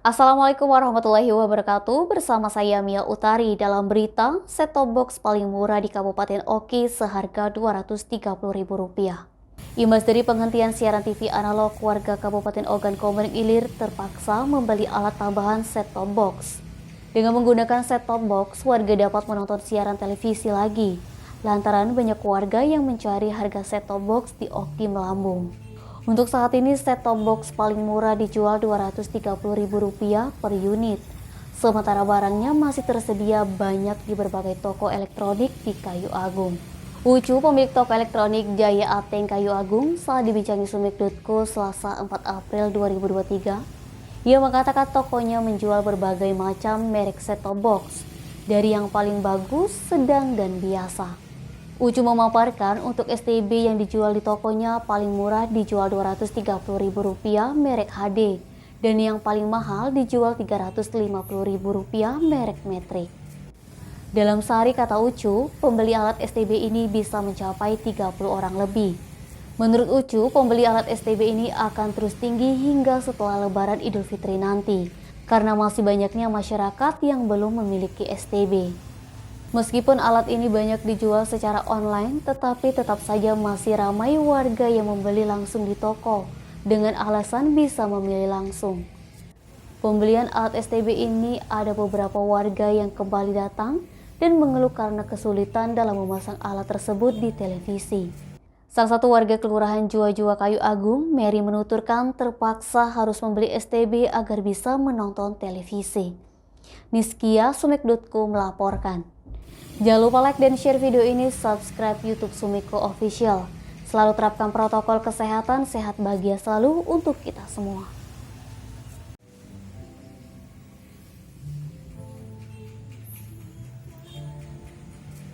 Assalamualaikum warahmatullahi wabarakatuh. Bersama saya Mia Utari dalam berita set-top box paling murah di Kabupaten Oki seharga Rp230.000. Imbas dari penghentian siaran TV analog, warga Kabupaten Ogan Komering Ilir terpaksa membeli alat tambahan set-top box. Dengan menggunakan set-top box, warga dapat menonton siaran televisi lagi. Lantaran banyak warga yang mencari harga set-top box di Oki melambung. Untuk saat ini set-top box paling murah dijual Rp230.000 per unit. Sementara barangnya masih tersedia banyak di berbagai toko elektronik di Kayu Agung. Ucu, pemilik toko elektronik Jaya Ateng Kayu Agung, saat dibincangi Sumik.co Selasa 4 April 2023, ia mengatakan tokonya menjual berbagai macam merek set-top box, dari yang paling bagus, sedang, dan biasa. Ucu memaparkan untuk STB yang dijual di tokonya paling murah dijual Rp230.000 merek HD, dan yang paling mahal dijual Rp350.000 merek metrik. Dalam sehari, kata Ucu, pembeli alat STB ini bisa mencapai 30 orang lebih. Menurut Ucu, pembeli alat STB ini akan terus tinggi hingga setelah Lebaran Idul Fitri nanti, karena masih banyaknya masyarakat yang belum memiliki STB. Meskipun alat ini banyak dijual secara online, tetapi tetap saja masih ramai warga yang membeli langsung di toko dengan alasan bisa memilih langsung. Pembelian alat STB ini ada beberapa warga yang kembali datang dan mengeluh karena kesulitan dalam memasang alat tersebut di televisi. Salah satu warga Kelurahan Jua-Jua Kayu Agung, Mary, menuturkan terpaksa harus membeli STB agar bisa menonton televisi. Niskia, Sumik.co melaporkan. Jangan lupa like dan share video ini, subscribe YouTube Sumiko Official. Selalu terapkan protokol kesehatan, sehat bahagia selalu untuk kita semua.